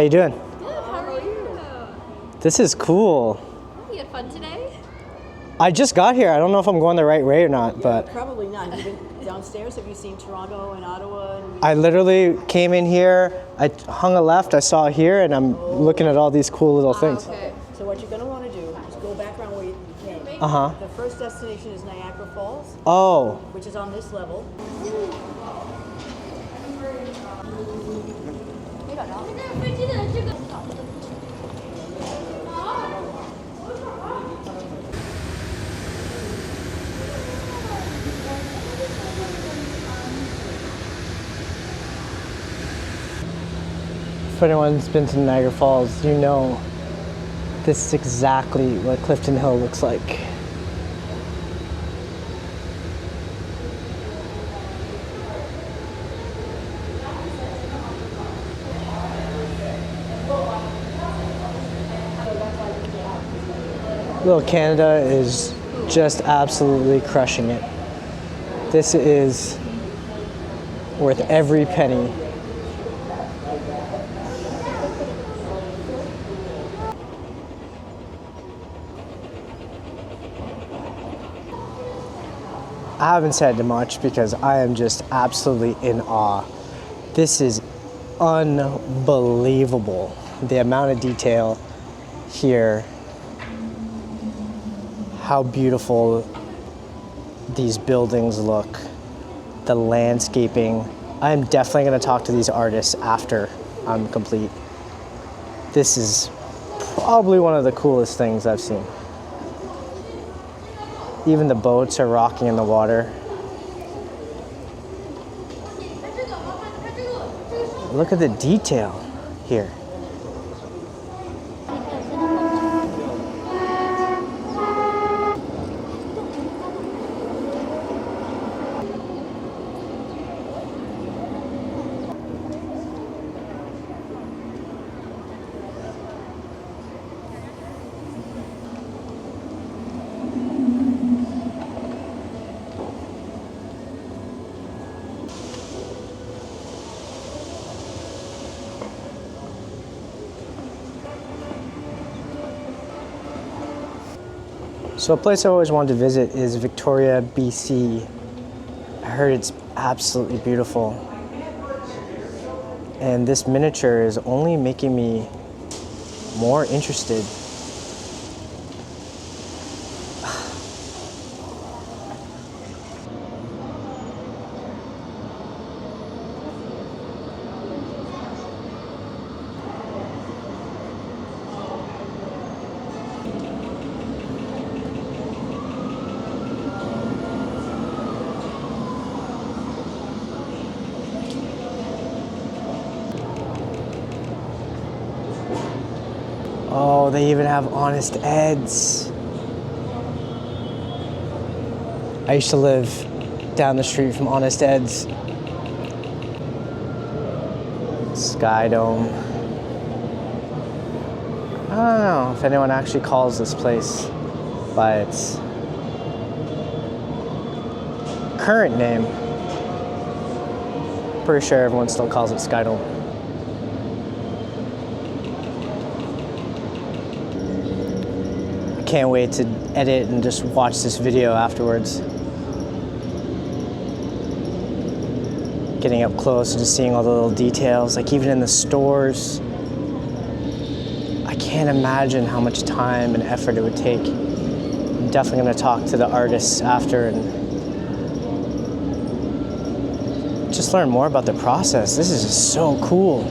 you doing? Good, how are you? This is cool. You had fun today? I just got here. I don't know if I'm going the right way or not, but... Probably not. Have you been downstairs? Have you seen Toronto and Ottawa? I literally came in here, I hung a left, I saw here, and I'm looking at all these cool little things. Okay. So what you're going to want to do is go back around where you came. Uh-huh. The first destination is Niagara Falls, Oh. which is on this level. If anyone's been to Niagara Falls, you know this is exactly what Clifton Hill looks like. Little Canada is just absolutely crushing it. This is worth every penny. I haven't said much because I am just absolutely in awe. This is unbelievable. The amount of detail here, how beautiful these buildings look, the landscaping. I am definitely going to talk to these artists after I'm complete. This is probably one of the coolest things I've seen. Even the boats are rocking in the water. Look at the detail here. So a place I always wanted to visit is Victoria, BC. I heard it's absolutely beautiful. And this miniature is only making me more interested. Oh, they even have Honest Ed's. I used to live down the street from Honest Ed's. Sky Dome. I don't know if anyone actually calls this place by its current name. Pretty sure everyone still calls it Sky Dome. Can't wait to edit and just watch this video afterwards. Getting up close and just seeing all the little details, like even in the stores. I can't imagine how much time and effort it would take. I'm definitely going to talk to the artists after and just learn more about the process. This is just so cool.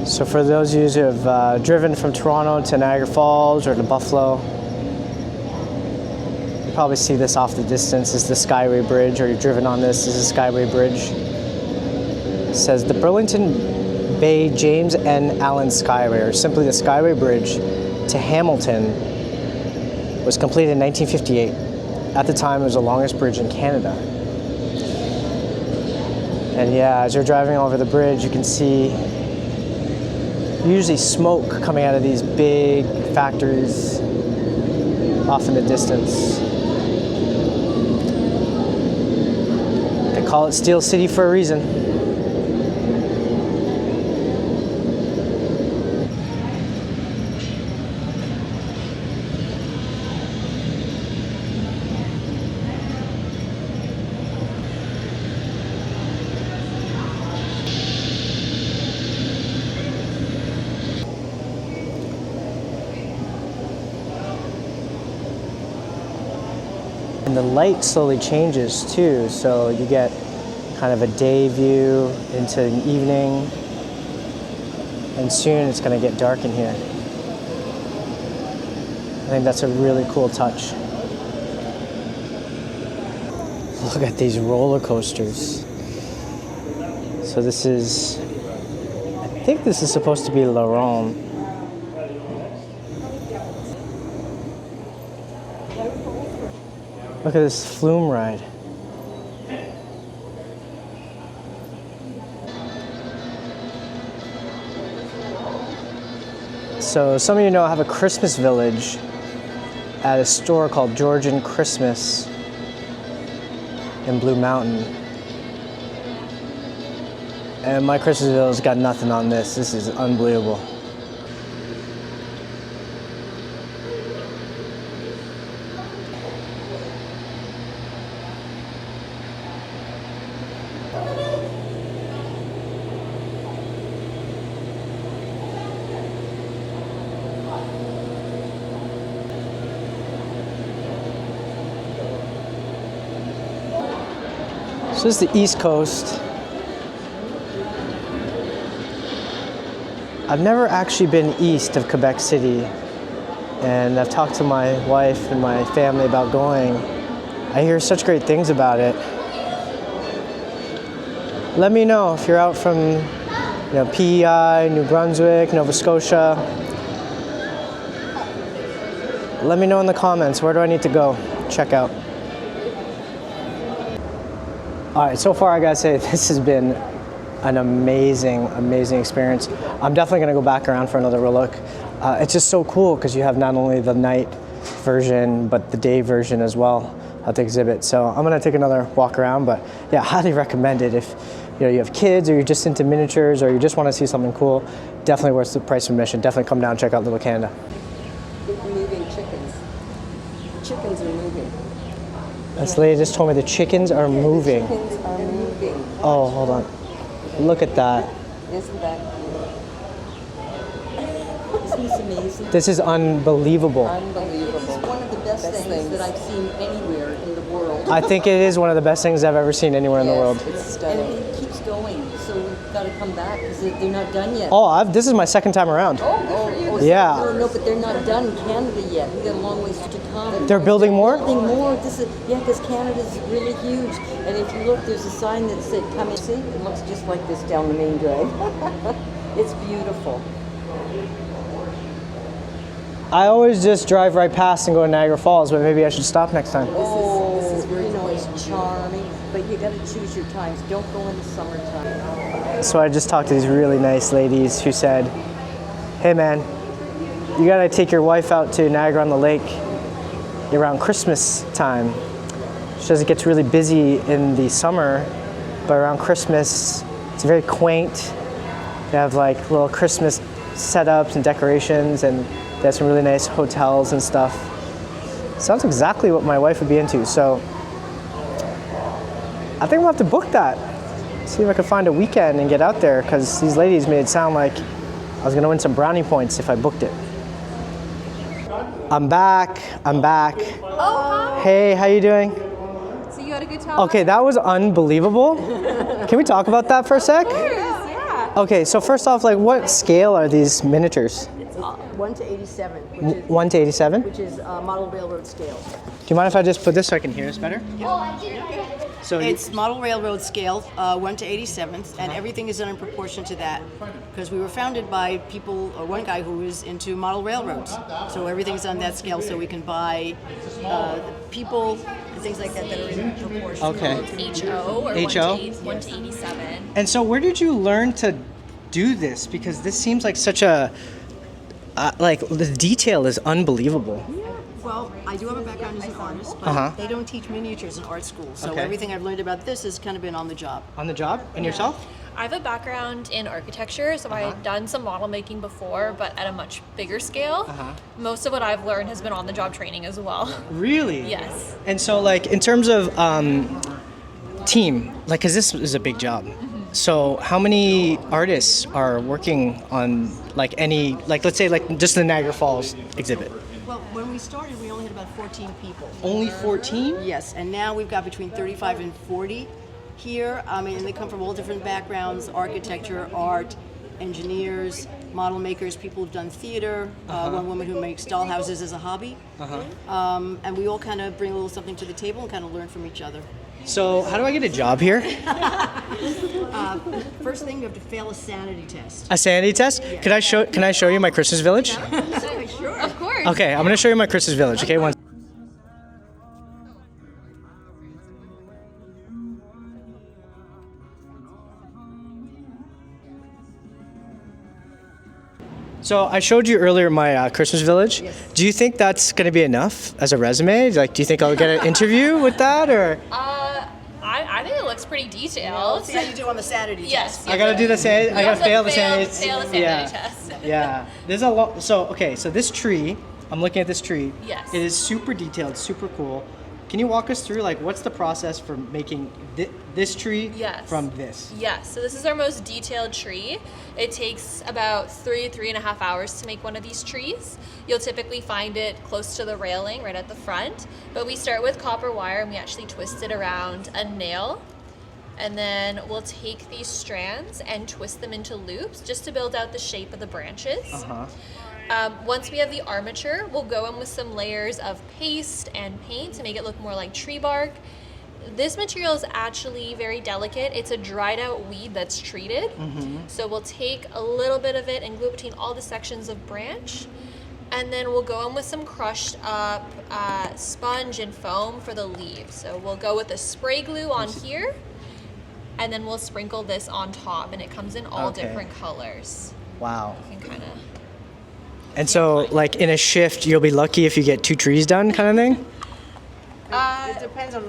So for those of you who have driven from Toronto to Niagara Falls or to Buffalo, you probably see this off the distance. This is the Skyway Bridge, or you've driven on this. This is the Skyway Bridge. It says the Burlington Bay James N. Allen Skyway, or simply the Skyway Bridge to Hamilton, was completed in 1958. At the time, it was the longest bridge in Canada. And yeah, as you're driving over the bridge, you can see usually smoke coming out of these big factories off in the distance. They call it Steel City for a reason. And the light slowly changes too, so you get kind of a day view into an evening, and soon it's going to get dark in here. I think that's a really cool touch. Look at these roller coasters. So this is, I think this is supposed to be Laurent. Look at this flume ride. So some of you know I have a Christmas village at a store called Georgian Christmas in Blue Mountain. And my Christmas village got nothing on this. This is unbelievable. So this is the East Coast. I've never actually been east of Quebec City, and I've talked to my wife and my family about going. I hear such great things about it. Let me know if you're out from, PEI, New Brunswick, Nova Scotia. Let me know in the comments, where do I need to go? Check out. All right, so far I gotta say this has been an amazing experience. I'm definitely gonna go back around for another look. It's just so cool because you have not only the night version, but the day version as well at the exhibit. So I'm gonna take another walk around, but yeah, highly recommend it. If you have kids or you're just into miniatures or you just wanna see something cool, definitely worth the price of admission. Definitely come down and check out Little Canada. Moving chickens. Chickens are moving. This lady just told me the chickens are moving. Chickens are moving. Oh, hold on. Look at that. Isn't that Isn't this amazing? This is unbelievable. Unbelievable. It's one of the best things that I've seen anywhere in the world. I think it is one of the best things I've ever seen anywhere in the world. It's And stunning. it keeps going, so we've got to come back because they're not done yet. Oh, this is my second time around. Yeah. No, but they're not done in Canada yet. We got a long ways to come. They're building more? Building more. Because Canada's really huge. And if you look, there's a sign that said, "Come and see." It looks just like this down the main drive. It's beautiful. I always just drive right past and go to Niagara Falls, but maybe I should stop next time. This is very It's charming, but you got to choose your times. Don't go in the summertime. So I just talked to these really nice ladies who said, hey man, you gotta take your wife out to Niagara-on-the-Lake around Christmas time. She says it gets really busy in the summer, but around Christmas, it's very quaint. They have like little Christmas setups and decorations, and they have some really nice hotels and stuff. Sounds exactly what my wife would be into, so I think we'll have to book that. See if I can find a weekend and get out there, because these ladies made it sound like I was gonna win some brownie points if I booked it. I'm back. Oh, hi. Hey, how you doing? So you had a good time? Okay, that was unbelievable. Can we talk about that for a sec? Yeah. Okay, so first off, like what scale are these miniatures? 1 to 87, which is 1 to 87? which is model railroad scale. Do you mind if I just put this so I can hear this better? So It's model railroad scale, 1 to 87, and everything is done in proportion to that. Because we were founded by people, or one guy who was into model railroads. So everything's on that scale, so we can buy people and things like that that are in proportion. Okay. HO or HO? 1 to 87. And so where did you learn to do this? Because this seems like such a, like the detail is unbelievable. Well, I do have a background as an artist, but Uh-huh. they don't teach miniatures in art school. So Okay. everything I've learned about this has kind of been on the job. On the job? And yourself? I have a background in architecture, so I had done some model making before, but at a much bigger scale. Most of what I've learned has been on the job training as well. Really? Yes. And so like in terms of team, like cause this is a big job. So how many artists are working on like any, like let's say like just the Niagara Falls exhibit? Well, when we started, we only had about 14 people. Only 14? Yes, and now we've got between 35 and 40 here. I mean, and they come from all different backgrounds: architecture, art, engineers, model makers, people who've done theater, one woman who makes dollhouses as a hobby. And we all kind of bring a little something to the table and kind of learn from each other. So how do I get a job here? First thing, you have to fail a sanity test. A sanity test? Can I show you my Christmas village? Sure. Of course. Okay, I'm gonna show you my Christmas village. Okay, one. So I showed you earlier my Christmas village. Yes. Do you think that's gonna be enough as a resume? Like, do you think I'll get an interview with that, or? I think it looks pretty detailed. Let's see how you do on the sanity Yes. test. I gotta do the sanity. I You gotta have to fail the sanity. fail the sanity test. Yeah. There's a lot. So okay. So this tree. I'm looking at this tree. Yes. It is super detailed, super cool. Can you walk us through, like, what's the process for making this tree Yes. from this? Yes, so this is our most detailed tree. It takes about 3.5 hours to make one of these trees. You'll typically find it close to the railing, right at the front. But we start with copper wire and we actually twist it around a nail. And then we'll take these strands and twist them into loops just to build out the shape of the branches. Once we have the armature, we'll go in with some layers of paste and paint to make it look more like tree bark. This material is actually very delicate. It's a dried out weed that's treated. So we'll take a little bit of it and glue it between all the sections of branch. And then we'll go in with some crushed up sponge and foam for the leaves. So we'll go with a spray glue on here, and then we'll sprinkle this on top, and it comes in all Okay. different colors. Wow. You can kind of... And so, like, in a shift, you'll be lucky if you get 2 trees done, kind of thing. It depends on,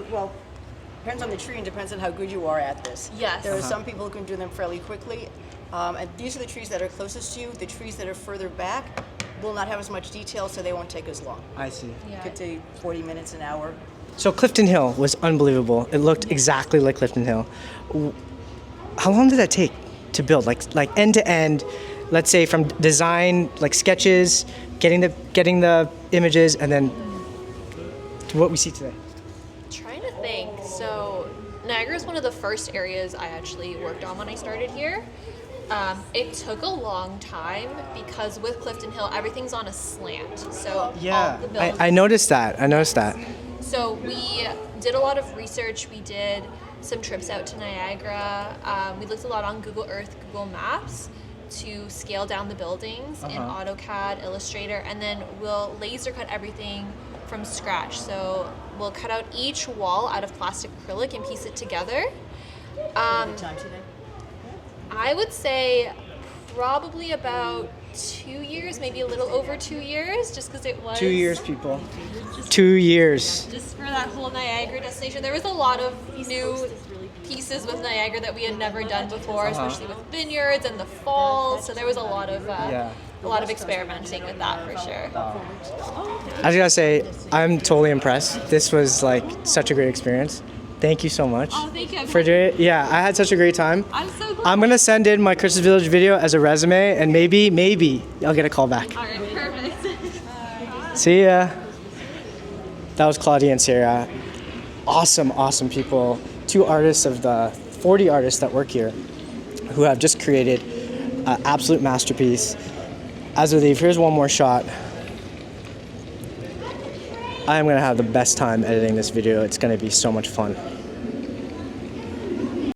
depends on the tree and depends on how good you are at this. Yes. There are some people who can do them fairly quickly. And these are the trees that are closest to you. The trees that are further back will not have as much detail, so they won't take as long. I see. Yeah. Could take 40 minutes, an hour. So Clifton Hill was unbelievable. It looked exactly like Clifton Hill. How long did that take to build? Like end to end, let's say from design, like sketches, getting the images, and then to what we see today. Trying to think. So Niagara is one of the first areas I actually worked on when I started here. It took a long time because with Clifton Hill, everything's on a slant. So all the buildings. I noticed that. So we did a lot of research. We did some trips out to Niagara. We looked a lot on Google Earth, Google Maps to scale down the buildings in AutoCAD, Illustrator, and then we'll laser cut everything from scratch. So we'll cut out each wall out of plastic acrylic and piece it together. Time today? I would say probably about 2 years, maybe a little over 2 years, just because it was 2 years, people. 2 years. just for that whole Niagara destination. There was a lot of new pieces with Niagara that we had never done before, especially with vineyards and the falls. So there was a lot of experimenting with that for sure. I was gonna say, I'm totally impressed. This was like such a great experience. Thank you so much. Oh, thank you. For doing it. Yeah, I had such a great time. I'm so glad. I'm gonna send in my Christmas Village video as a resume, and maybe I'll get a call back. All right, perfect. See ya. That was Claudia and Sierra. Awesome people. 2 artists of the 40 artists that work here who have just created an absolute masterpiece. As we leave, here's one more shot. I am gonna have the best time editing this video. It's gonna be so much fun.